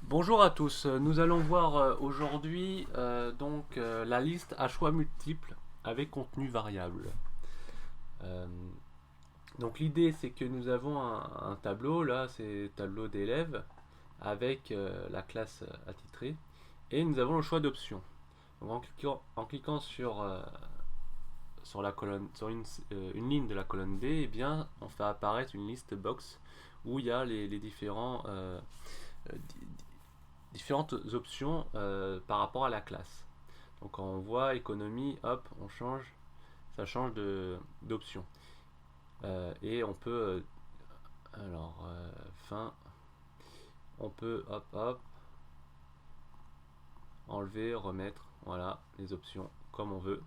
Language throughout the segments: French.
Bonjour à tous, nous allons voir aujourd'hui la liste à choix multiples avec contenu variable. Euh, donc l'idée c'est que nous avons un tableau, là c'est tableau d'élèves avec la classe attitrée et nous avons le choix d'options. Donc en cliquant sur la colonne, sur une ligne de la colonne B, eh bien, on fait apparaître une liste box où il y a les euh, différentes options par rapport à la classe. Donc quand on voit économie, hop, on change, ça change d'option. Et on peut, fin, on peut, hop, hop, enlever, remettre, voilà, les options comme on veut.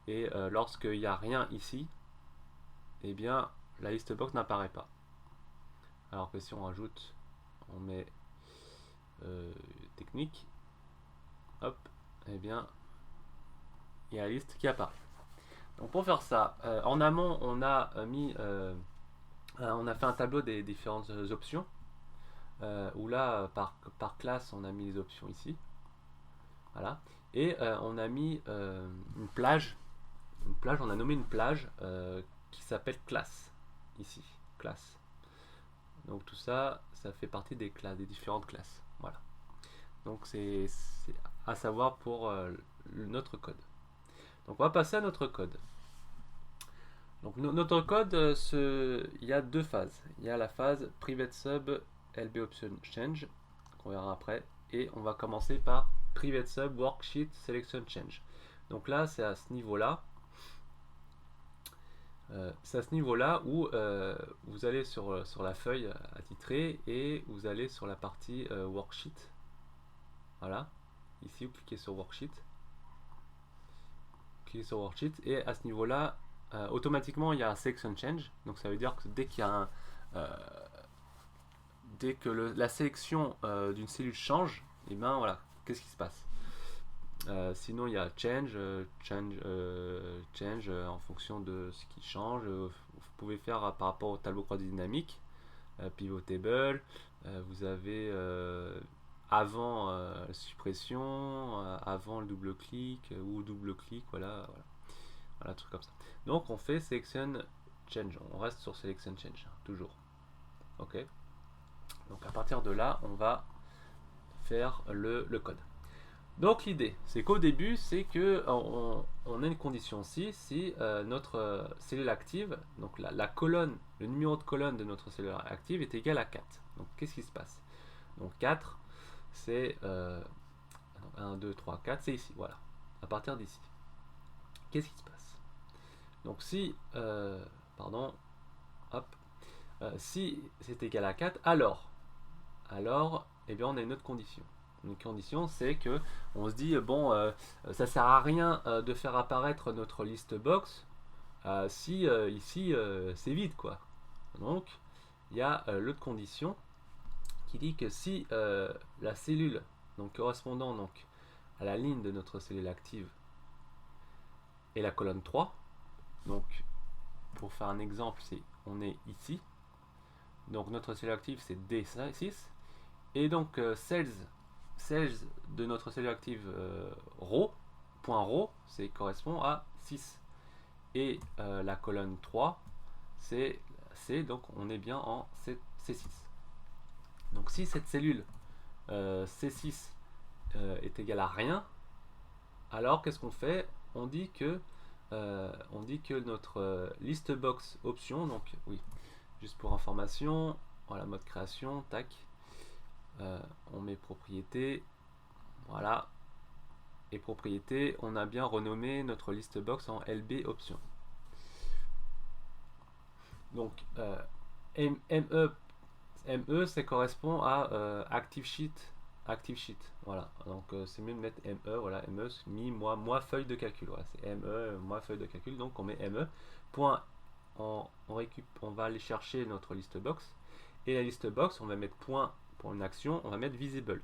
Et lorsqu'il n'y a rien ici, eh bien, la liste box n'apparaît pas. Alors que si on rajoute, on met technique, hop, eh bien, il y a la liste qui apparaît. Donc pour faire ça, en amont, on a fait un tableau des différentes options, où là, par classe, on a mis les options ici. Voilà. Et on a mis on a nommé une plage qui s'appelle classe, ici, classe. Donc tout ça, ça fait partie des classes, des différentes classes. Voilà. Donc c'est à savoir pour notre code. Donc on va passer à notre code. Donc notre code, il y a deux phases. Il y a la phase private sub lb option change qu'on verra après, et on va commencer par private sub worksheet selection change. Donc là, c'est à ce niveau-là. C'est à ce niveau-là où vous allez sur la feuille attitrée et vous allez sur la partie worksheet. Voilà. Ici, vous cliquez sur worksheet. Cliquez sur worksheet et à ce niveau-là, automatiquement, il y a un selection change. Donc ça veut dire que dès qu'il y a euh, dès que la sélection d'une cellule change, et ben voilà, qu'est-ce qui se passe? Sinon, il y a change en fonction de ce qui change. Vous pouvez faire par rapport au tableau croisé dynamique, pivot table. Vous avez avant la suppression, avant le double-clic ou double-clic, voilà, voilà, truc comme ça. Donc, on fait selection change. On reste sur selection change, toujours. Ok. Donc, à partir de là, on va faire le code. Donc l'idée, c'est qu'au début, c'est que on a une condition si notre cellule active, donc la colonne, le numéro de colonne de notre cellule active est égal à 4. Donc qu'est-ce qui se passe? Donc 4, c'est 1, 2, 3, 4, c'est ici, voilà. À partir d'ici. Qu'est-ce qui se passe? Donc si, pardon, hop, si c'est égal à 4, alors, eh bien, on a une autre condition. Une condition, c'est que on se dit bon, ça sert à rien de faire apparaître notre liste box si ici c'est vide, quoi. Donc, il y a l'autre condition qui dit que si la cellule donc correspondant donc à la ligne de notre cellule active est la colonne 3, donc pour faire un exemple, on est ici, donc notre cellule active c'est D6, et donc celles de notre cellule active point row, c'est correspond à 6. Et la colonne 3, c'est donc on est bien en C6. Donc si cette cellule C6 est égale à rien, alors qu'est-ce qu'on fait? On dit que notre list box option, donc oui, juste pour information, voilà, mode création, tac, on met propriété, voilà, et propriété, on a bien renommé notre list box en LB option. Donc ME, ça correspond à active sheet, voilà. Donc c'est mieux de mettre ME, voilà, ME, moi feuille de calcul, voilà, c'est ME, moi feuille de calcul, donc on met ME. Point, on va aller chercher notre list box, et la list box, on va mettre point pour une action, on va mettre visible.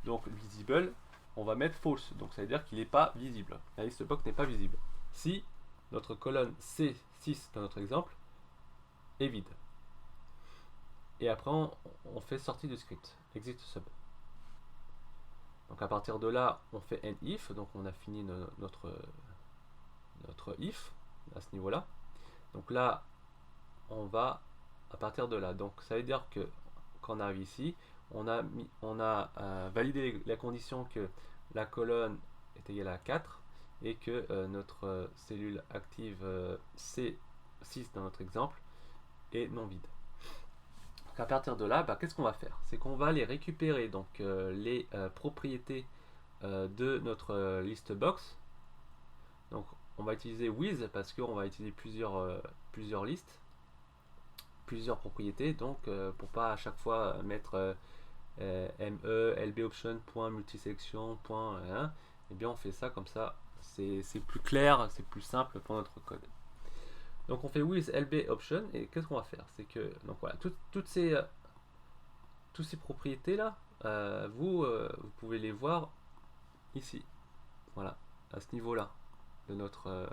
Donc visible, on va mettre false, donc ça veut dire qu'il n'est pas visible. La list box n'est pas visible. Si notre colonne C6 dans notre exemple est vide. Et après on fait sortie du script, exit sub. Donc à partir de là, on fait end if, donc on a fini notre if à ce niveau-là. Donc là, on va à partir de là. Donc ça veut dire que quand on arrive ici, on a validé la condition que la colonne est égale à 4 et que notre cellule active C6 dans notre exemple est non vide. Donc à partir de là, qu'est-ce qu'on va faire? C'est qu'on va aller récupérer donc, les propriétés de notre list box. Donc on va utiliser with parce qu'on va utiliser plusieurs listes, plusieurs propriétés, donc pour pas à chaque fois mettre me lboption.multiselection. Et bien on fait ça comme ça, c'est plus clair, c'est plus simple pour notre code. Donc on fait with lboption et qu'est-ce qu'on va faire? C'est que donc voilà, toutes ces propriétés là, vous pouvez les voir ici, voilà, à ce niveau là de notre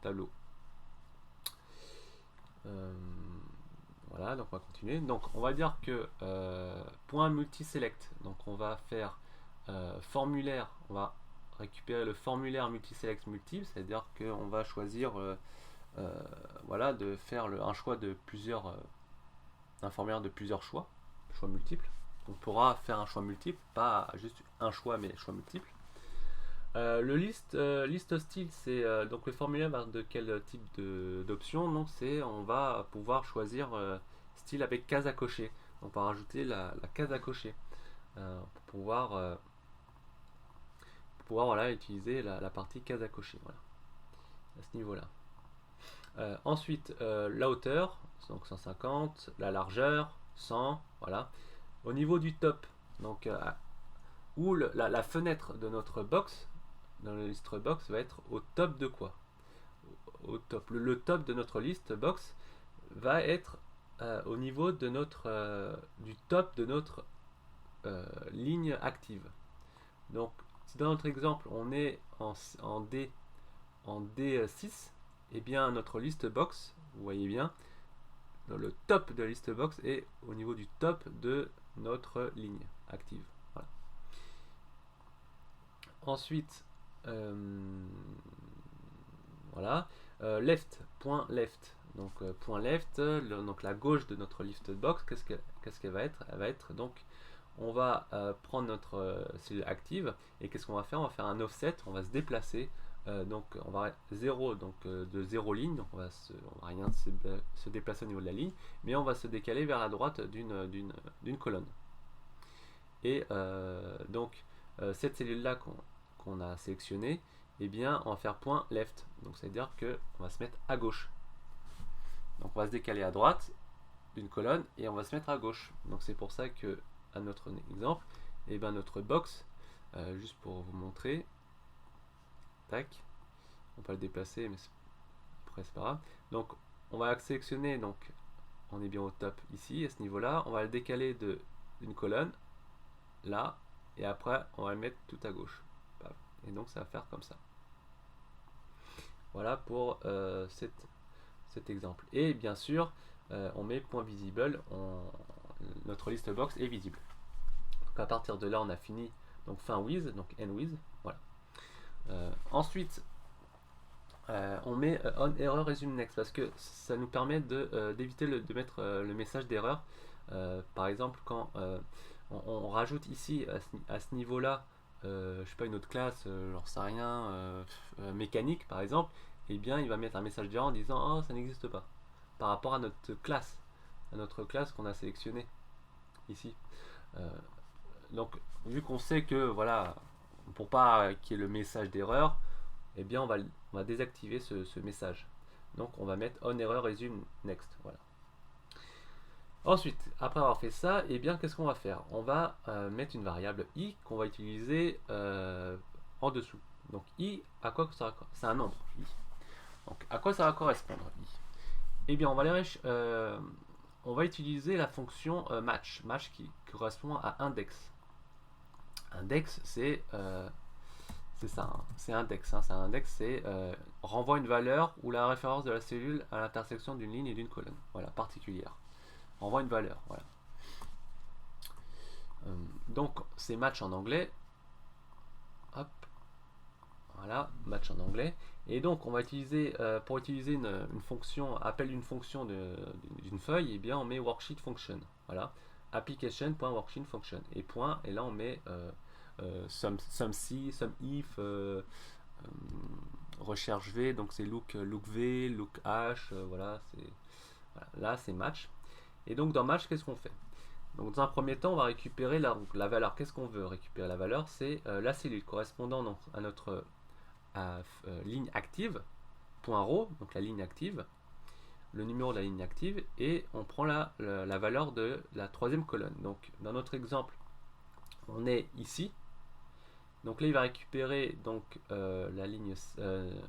tableau. Voilà, donc on va continuer. Donc on va dire que point multiselect, donc on va faire formulaire, on va récupérer le formulaire multiselect multiple, c'est-à-dire qu'on va choisir voilà, de faire un choix de plusieurs un formulaire de plusieurs choix multiples. On pourra faire un choix multiple, pas juste un choix mais choix multiple. Le list style, c'est donc le formulaire de quel type d'option. Donc c'est on va pouvoir choisir style avec case à cocher. On va rajouter la case à cocher pour pouvoir voilà, utiliser la partie case à cocher, voilà, à ce niveau là. Ensuite la hauteur, donc 150, la largeur 100, voilà. Au niveau du top, donc où la fenêtre de notre box dans le list box va être au top de quoi? Au top. Le top de notre list box va être au niveau de du top de notre ligne active. Donc si dans notre exemple on est en D6, et bien notre list box, vous voyez bien, le top de la list box est au niveau du top de notre ligne active. Voilà. Ensuite, voilà, left, point left. Donc point left, donc la gauche de notre list box, qu'est-ce qu'elle va être? Elle va être donc, on va prendre notre cellule active et qu'est-ce qu'on va faire? On va faire un offset, on va se déplacer. Donc on va 0, donc de 0 ligne, donc on va rien se déplacer au niveau de la ligne, mais on va se décaler vers la droite d'une colonne. Et donc cette cellule là qu'on a sélectionnée, eh bien on va faire point left, donc c'est à dire que on va se mettre à gauche. Donc on va se décaler à droite d'une colonne et on va se mettre à gauche. Donc c'est pour ça que à notre exemple, eh bien notre box, juste pour vous montrer, tac, on peut le déplacer mais après c'est pas grave. Donc on va sélectionner, donc on est bien au top ici à ce niveau là, on va le décaler d'une colonne là et après on va le mettre tout à gauche et donc ça va faire comme ça. Voilà pour cet exemple. Et bien sûr on met point visible, notre list box est visible. Donc à partir de là on a fini, donc fin with, donc end with, voilà. Ensuite on met on error resume next parce que ça nous permet d'éviter de mettre le message d'erreur. Par exemple quand on rajoute ici à ce niveau là je sais pas, une autre classe, j'en sais rien, mécanique par exemple, et eh bien il va mettre un message d'erreur en disant oh ça n'existe pas par rapport à notre classe qu'on a sélectionnée ici. Donc vu qu'on sait que voilà, pour pas qu'il y ait le message d'erreur, eh bien on va désactiver ce message. Donc on va mettre on error resume next, voilà. Ensuite, après avoir fait ça, eh bien qu'est-ce qu'on va faire? On va mettre une variable i qu'on va utiliser en dessous. Donc i, à quoi ça correspond? C'est un nombre, i. Donc à quoi ça va correspondre, i? Eh bien on va utiliser la fonction match qui correspond à index. Index c'est ça, hein. C'est index, hein. C'est un index, c'est renvoie une valeur ou la référence de la cellule à l'intersection d'une ligne et d'une colonne, voilà, particulière. Renvoie une valeur, voilà. donc c'est match en anglais. Hop, voilà, match en anglais. Et donc on va utiliser, pour utiliser une fonction, appel d'une fonction d'une feuille, et bien on met worksheet function. Voilà, application.worksheet function. Et point, et là on met some si, some if, recherche v, donc c'est look v, look h, voilà, là c'est match. Et donc dans match, qu'est-ce qu'on fait? Donc dans un premier temps, on va récupérer la valeur. Qu'est-ce qu'on veut récupérer? La valeur, c'est la cellule correspondant donc à notre ligne active, point row, donc la ligne active, le numéro de la ligne active, et on prend la valeur de la troisième colonne. Donc dans notre exemple, on est ici. Donc là, il va récupérer donc la ligne...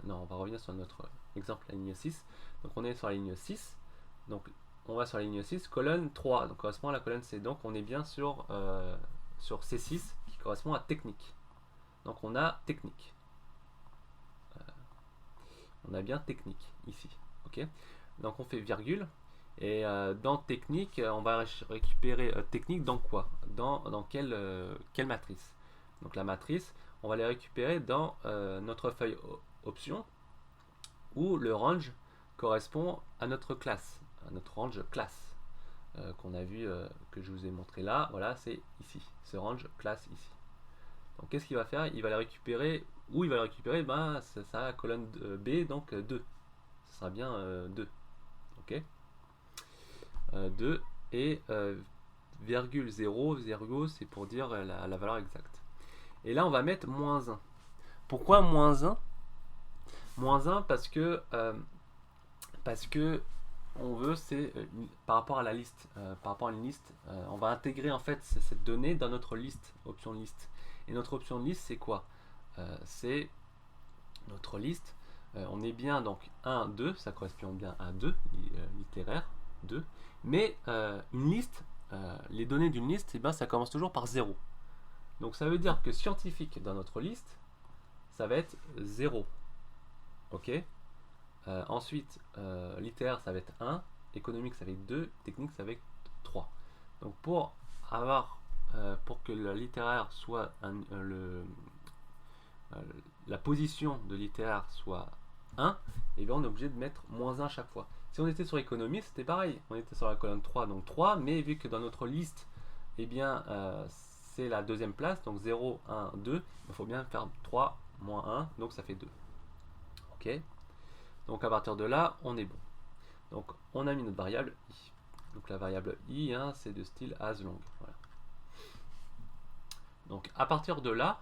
non, on va revenir sur notre exemple, la ligne 6. Donc on est sur la ligne 6. Donc on va sur la ligne 6, colonne 3, donc correspond à la colonne C. Donc on est bien sur C6 qui correspond à technique. Donc on a technique. On a bien technique ici. Ok. Donc on fait virgule. Et dans technique, on va récupérer technique dans quoi? Dans quelle matrice? Donc la matrice, on va les récupérer dans notre feuille option où le range correspond à notre classe, à notre range classe qu'on a vu, que je vous ai montré là. Voilà, c'est ici, ce range classe ici. Donc qu'est-ce qu'il va faire? Il va les récupérer. Où il va les récupérer? Ben, c'est ça, colonne B, donc 2. Ce sera bien 2. Ok, 2 et virgule 0, 0 c'est pour dire la valeur exacte. Et là on va mettre moins 1. Pourquoi moins 1? Moins 1 parce que on veut, c'est par rapport à la liste, par rapport à une liste, on va intégrer en fait cette donnée dans notre liste, option de liste. Et notre option de liste c'est quoi? C'est notre liste, on est bien donc 1, 2, ça correspond bien à 2, littéraire, 2. Mais une liste, les données d'une liste, eh ben, ça commence toujours par 0. Donc ça veut dire que scientifique dans notre liste, ça va être 0. Ok. Ensuite, littéraire, ça va être 1. Économique, ça va être 2. Technique, ça va être 3. Donc pour que le littéraire soit la position de littéraire soit 1, et bien on est obligé de mettre moins 1 à chaque fois. Si on était sur économie, c'était pareil. On était sur la colonne 3, donc 3, mais vu que dans notre liste, eh bien, c'est la deuxième place, donc 0, 1, 2, il faut bien faire 3 moins 1, donc ça fait 2. Ok. Donc à partir de là, on est bon. Donc on a mis notre variable i. Donc la variable i, hein, c'est de style asLong. Voilà. Donc à partir de là,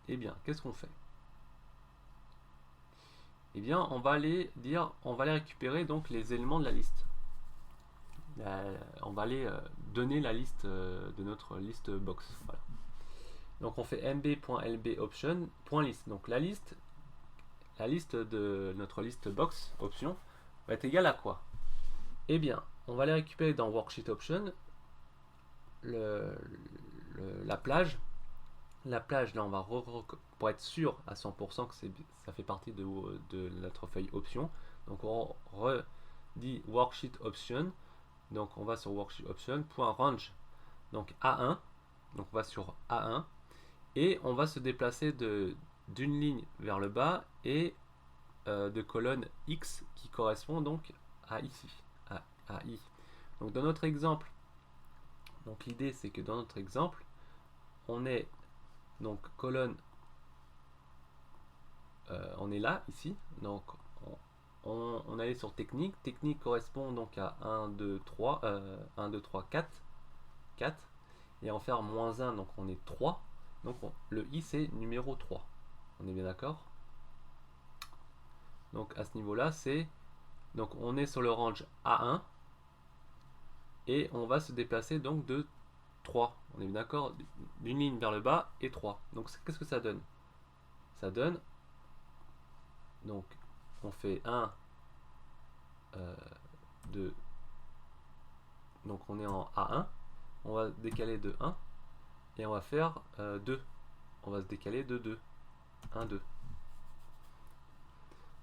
eh bien, qu'est-ce qu'on fait? Eh bien, on va aller récupérer donc les éléments de la liste. On va aller donner la liste de notre liste box. Voilà. Donc on fait mb.lb_option.list. Donc la liste de notre liste box option va être égale à quoi? Eh bien, on va aller récupérer dans worksheet option la plage. La plage, là, on va pour être sûr à 100% que ça fait partie de notre feuille option. Donc on redit worksheet option. Donc on va sur worksheet option .range. Donc A1. Donc on va sur A1 et on va se déplacer d'une ligne vers le bas et de colonne X qui correspond donc à ici, à I. Donc dans notre exemple, donc l'idée c'est que dans notre exemple, on est donc colonne, on est là, ici, donc on allait sur technique, technique correspond donc à 1, 2, 3, 1, 2, 3, 4, 4, et en faire moins 1, donc on est 3, donc le I c'est numéro 3, on est bien d'accord? Donc à ce niveau-là, donc on est sur le range A1, et on va se déplacer donc de 3, on est bien d'accord, d'une ligne vers le bas et 3. Donc qu'est-ce que ça donne? Ça donne, donc on fait 1, 2, donc on est en A1, on va décaler de 1, et on va faire 2, on va se décaler de 2, 1, 2.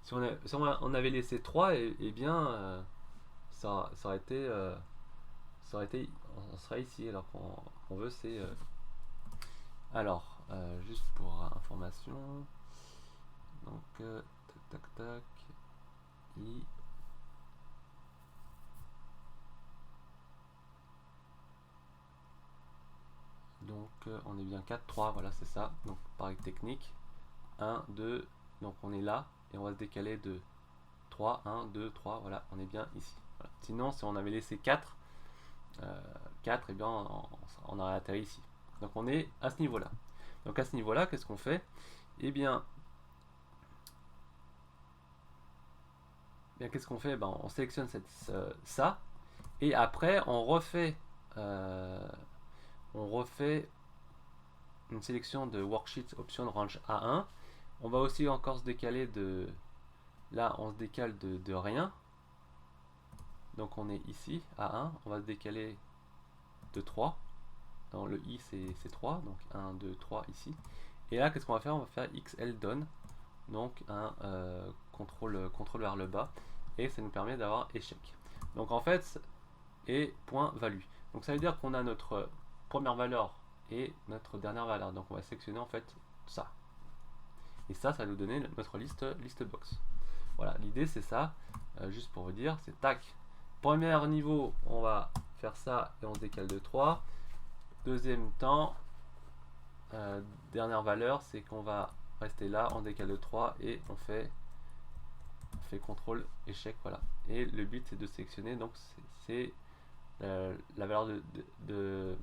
Si on avait laissé 3, et bien ça aurait été on serait ici, alors qu'on veut c'est Alors, juste pour information, donc tac tac tac, i. Donc on est bien 4, 3, voilà c'est ça. Donc pareil technique, 1, 2, donc on est là et on va se décaler de 3, 1, 2, 3, voilà, on est bien ici. Voilà. Sinon si on avait laissé 4, 4, et bien on aurait atterri ici. Donc on est à ce niveau-là. Donc à ce niveau-là, qu'est-ce qu'on fait? Eh bien, qu'est-ce qu'on fait? Ben, on sélectionne ça et après euh, on refait une sélection de worksheet option range A1. On va aussi encore se décaler de là, on se décale de rien. Donc on est ici à 1, on va se décaler de 3. Dans le i c'est 3, donc 1, 2, 3 ici. Et là, qu'est-ce qu'on va faire? On va faire XL done, donc un contrôle vers le bas, et ça nous permet d'avoir échec. Donc en fait, et point value. Donc ça veut dire qu'on a notre première valeur et notre dernière valeur. Donc on va sélectionner en fait ça. Et ça va nous donner notre liste box. Voilà, l'idée c'est ça. Juste pour vous dire, c'est tac. Premier niveau, on va faire ça et on se décale de 3. Deuxième temps, dernière valeur, c'est qu'on va rester là, on décale de 3 et on fait contrôle échec. Voilà. Et le but c'est de sélectionner, donc c'est la valeur de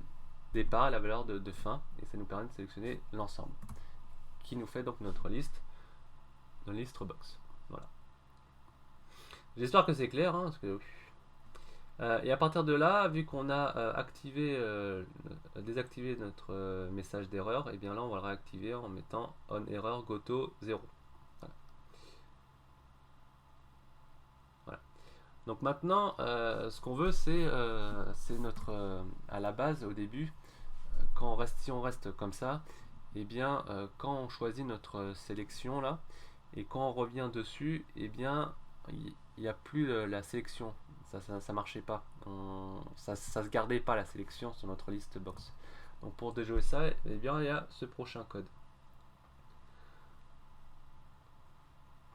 départ et la valeur de fin, et ça nous permet de sélectionner l'ensemble qui nous fait donc notre liste box. Voilà. J'espère que c'est clair, hein, parce que et à partir de là, vu qu'on a désactivé notre message d'erreur, et bien là on va le réactiver en mettant on error goto 0. Voilà. Voilà. Donc maintenant, ce qu'on veut, c'est notre à la base, au début, si on reste comme ça, et bien quand on choisit notre sélection là, et quand on revient dessus, et bien il n'y a plus la sélection. Ça marchait pas. Ça se gardait pas la sélection sur notre liste box. Donc pour déjouer ça, eh bien il y a ce prochain code.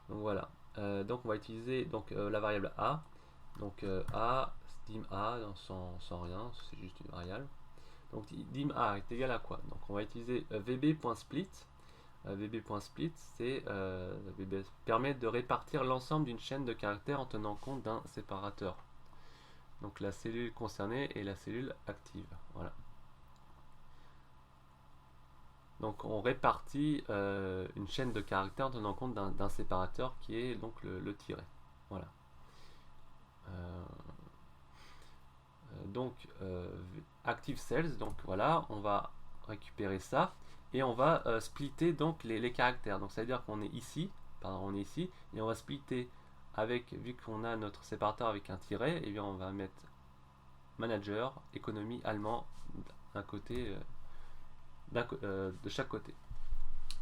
Donc voilà. Donc on va utiliser la variable a. Donc a, dim a sans rien, c'est juste une variable. Donc dim a est égal à quoi? Donc on va utiliser vb.split. vb.split, permet de répartir l'ensemble d'une chaîne de caractères en tenant compte d'un séparateur. Donc la cellule concernée est la cellule active. Voilà. Donc on répartit une chaîne de caractères en tenant compte d'un séparateur qui est donc le tiret. Voilà. Donc active cells, donc voilà, on va récupérer ça et on va splitter donc les caractères. Donc ça veut dire qu'on est ici, on est ici, et on va splitter avec, vu qu'on a notre séparateur avec un tiret, et bien on va mettre manager, économie, allemand d'un côté, de chaque côté.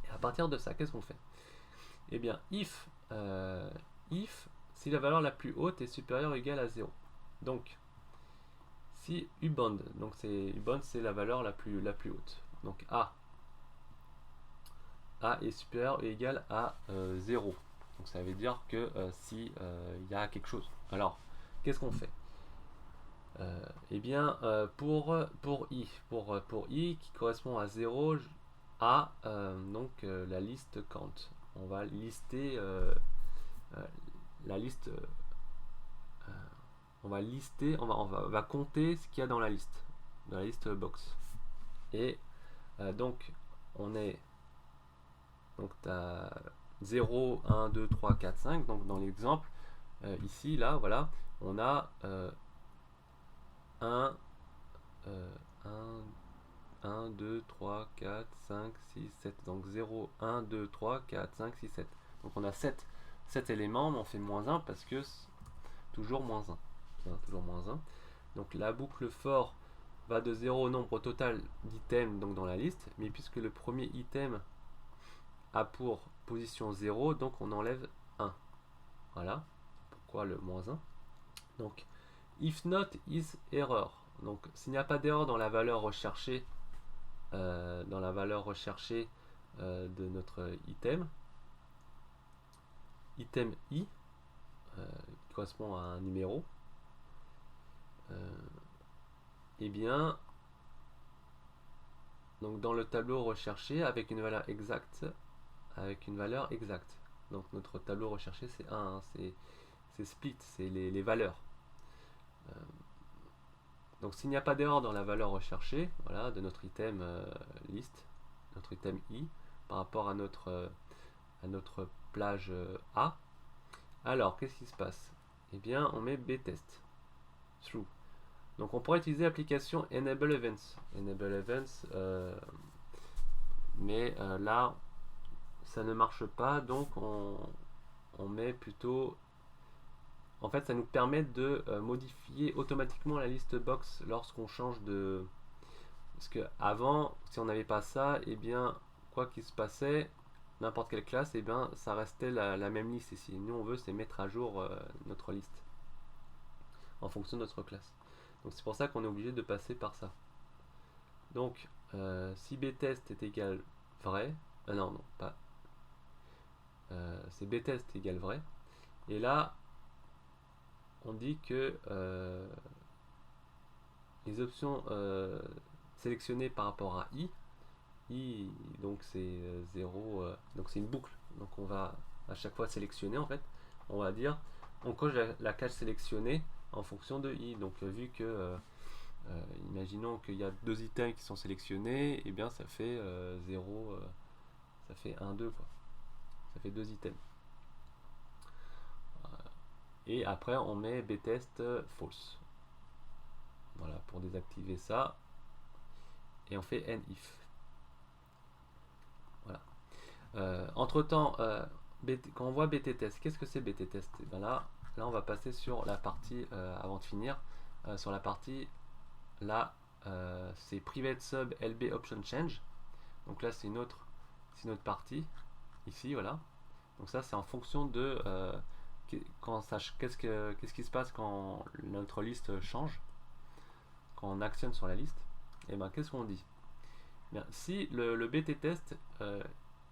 Et à partir de ça, qu'est-ce qu'on fait? Eh bien, if si la valeur la plus haute est supérieure ou égale à 0. Donc, si ubound, donc ubound c'est la valeur la plus haute. Donc a est supérieur ou égal à 0. Donc ça veut dire que si il y a quelque chose. Alors, qu'est-ce qu'on fait? Eh bien, pour i qui correspond à 0, à donc la liste count. On va lister la liste. On va compter ce qu'il y a dans la liste box. Et donc, on est donc à 0, 1, 2, 3, 4, 5. Donc, dans l'exemple, ici, là, voilà, on a 1, 2, 3, 4, 5, 6, 7. Donc 0, 1, 2, 3, 4, 5, 6, 7. Donc on a 7 éléments, mais on fait moins 1 parce que toujours moins 1. Toujours moins 1. Donc la boucle for va de 0 au nombre total d'items donc dans la liste, mais puisque le premier item a pour position 0, donc on enlève 1. Voilà pourquoi le moins 1. Donc if not is error. Donc s'il n'y a pas d'erreur dans la valeur recherchée dans la valeur recherchée de notre item. Item i qui correspond à un numéro. Et bien, donc dans le tableau recherché avec une valeur exacte, Donc notre tableau recherché c'est 1, hein, c'est split, c'est les valeurs. Donc s'il n'y a pas d'erreur dans la valeur recherchée, voilà, de notre item list, notre item i, par rapport à notre plage A, alors qu'est-ce qui se passe? Eh bien, on met btest true. Donc on pourrait utiliser l'application enable events. Mais là, ça ne marche pas, donc on met plutôt. En fait, ça nous permet de modifier automatiquement la liste box lorsqu'on change de. Parce que avant, si on n'avait pas ça, et bien, quoi qu'il se passait, n'importe quelle classe, et bien, ça restait la même liste ici. Nous, on veut, c'est mettre à jour notre liste en fonction de notre classe. Donc, c'est pour ça qu'on est obligé de passer par ça. Donc, si btest est égal vrai, non, pas. C'est btest égale vrai. Et là, on dit que les options sélectionnées par rapport à i donc c'est 0, donc c'est une boucle. Donc on va à chaque fois sélectionner en fait. On va dire, on coche la case sélectionnée en fonction de i. Donc vu que, imaginons qu'il y a 2 items qui sont sélectionnés, et bien ça fait 0, ça fait 1, 2 quoi. Ça fait 2 items. Et après on met btest false. Voilà, pour désactiver ça. Et on fait nif. Voilà. Entre temps, quand on voit bttest, qu'est-ce que c'est bttest? Et bien là, on va passer sur la partie, avant de finir, sur la partie, là, c'est private sub lb option change. Donc là, c'est une autre partie, ici, voilà. Donc ça, c'est en fonction de qu'est-ce qui se passe quand notre liste change, quand on actionne sur la liste. Et bien, qu'est-ce qu'on dit? Bien, si le bttest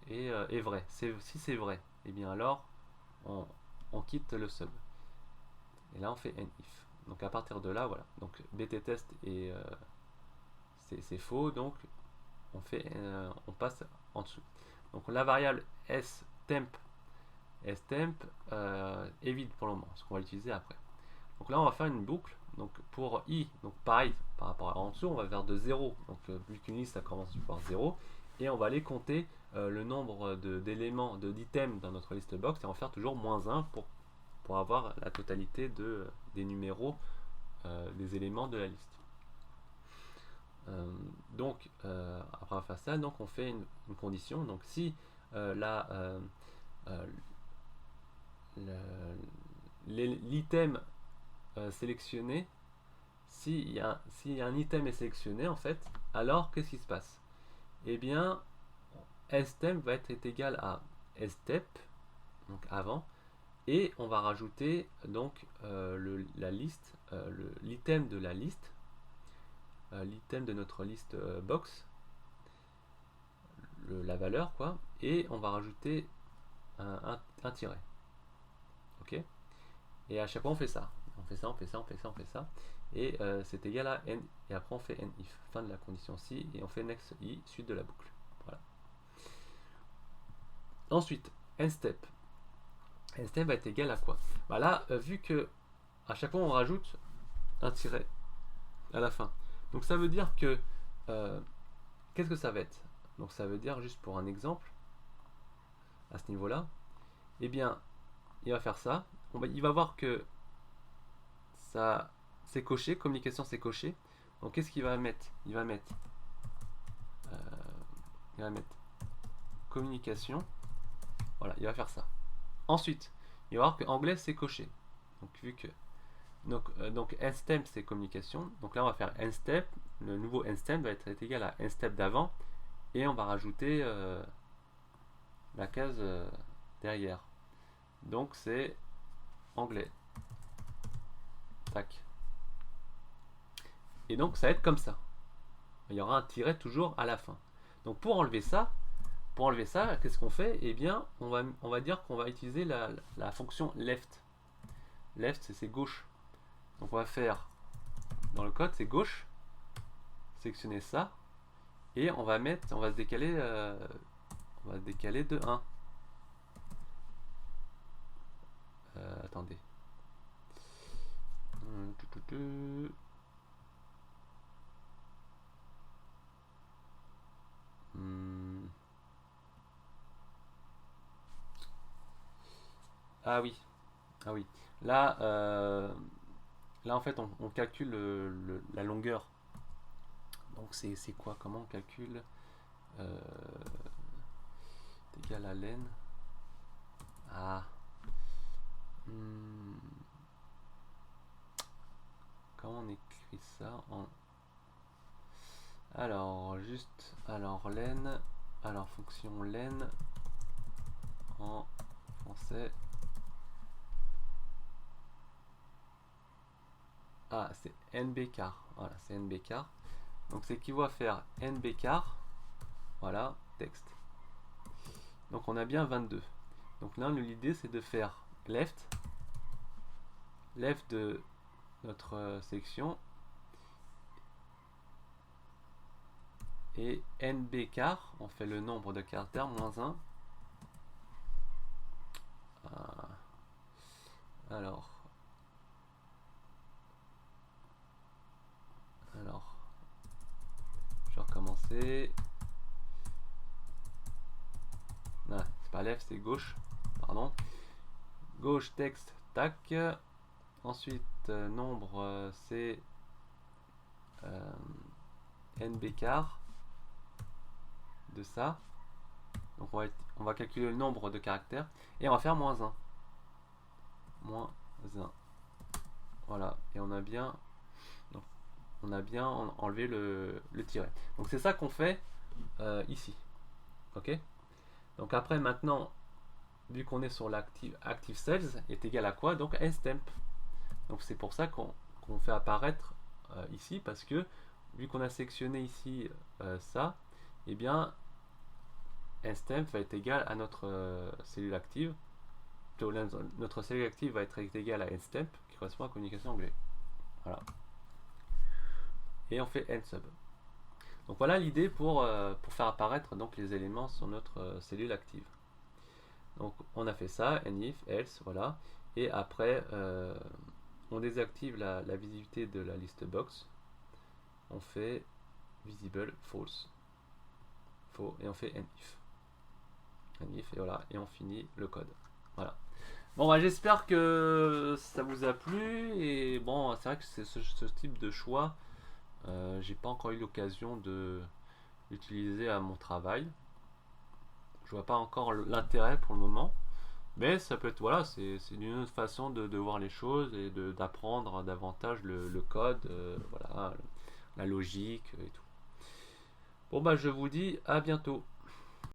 est vrai, si c'est vrai, et bien alors on quitte le sub. Et là on fait nif. Donc à partir de là, voilà. Donc bttest c'est faux, donc on passe en dessous. Donc la variable stemp est vide pour le moment, ce qu'on va l'utiliser après. Donc là on va faire une boucle. Donc pour i, donc pareil, par rapport à en dessous, on va vers de 0. Donc vu qu'une liste ça commence par 0, et on va aller compter le nombre d'éléments, d'items dans notre liste box, et on va faire toujours -1 pour avoir la totalité des numéros des éléments de la liste. Donc après avoir fait ça, donc on fait une condition. Donc si l'item sélectionné, s'il y a un item est sélectionné en fait, alors qu'est-ce qui se passe? Eh bien, stemp va être égal à step, donc avant, et on va rajouter donc la liste, l'item de la liste, l'item de notre liste box, la valeur quoi, et on va rajouter un tiret. Ok? Et à chaque fois on fait ça. On fait ça. Et c'est égal à n. Et après on fait nif. Fin de la condition si. Et on fait next i, suite de la boucle. Voilà. Ensuite, nstep. Nstep va être égal à quoi? Bah là, vu que à chaque fois on rajoute un tiret à la fin. Donc ça veut dire que qu'est-ce que ça va être? Donc ça veut dire, juste pour un exemple, à ce niveau-là, eh bien, il va faire ça. Il va voir que ça c'est coché, communication c'est coché. Donc qu'est-ce qu'il va mettre? Il va mettre communication. Voilà, il va faire ça. Ensuite, il va voir que anglais c'est coché. Donc vu que donc nstep c'est communication. Donc là on va faire nstep. Le nouveau nstep va être égal à nstep d'avant et on va rajouter la case derrière. Donc c'est anglais. Tac. Et donc ça va être comme ça. Il y aura un tiret toujours à la fin. Donc pour enlever ça, qu'est-ce qu'on fait? Eh bien, on va dire qu'on va utiliser la fonction left. Left, c'est gauche. Donc on va faire, dans le code, c'est gauche, sélectionner ça, et on va se décaler, de 1. Attendez. Ah oui, ah oui. Là, là en fait, on calcule la longueur. Donc c'est quoi? Comment on calcule? Égal à len. Ah. Hmm. Comment on écrit ça Alors, len. Alors, fonction len en français. Ah, c'est nbcar. Voilà, c'est nbcar. Donc, c'est qui va faire nbcar. Voilà, texte. Donc, on a bien 22. Donc là, l'idée, c'est de faire left de notre section et nbcar, on fait le nombre de caractères moins 1. Alors, je vais recommencer. Ah, c'est pas left, c'est gauche. Pardon. Gauche, texte, tac. Ensuite, nombre, c'est nbcar de ça. Donc on va calculer le nombre de caractères et on va faire moins 1. Moins 1. Voilà, et on a bien enlevé le tiret. Donc c'est ça qu'on fait ici. Ok. Donc après, maintenant, vu qu'on est sur l'active active cells est égal à quoi? Donc nstemp. Donc c'est pour ça qu'on fait apparaître ici, parce que vu qu'on a sélectionné ici ça, et eh bien nstemp va être égal à notre cellule active. Notre cellule active va être égale à nstemp, qui correspond à communication anglais. Voilà. Et on fait nsub. Donc voilà l'idée pour faire apparaître donc les éléments sur notre cellule active. Donc on a fait ça, nif, else, voilà. Et après, on désactive la visibilité de la liste box. On fait visible false. Faux, et on fait nif. Nif, et voilà, et on finit le code. Voilà. Bon, bah, j'espère que ça vous a plu. Et bon, c'est vrai que c'est ce type de choix, j'ai pas encore eu l'occasion de l'utiliser à mon travail. Je vois pas encore l'intérêt pour le moment. Mais ça peut être, voilà, c'est une autre façon de voir les choses et d'apprendre davantage le code, voilà, la logique et tout. Bon, bah, je vous dis à bientôt.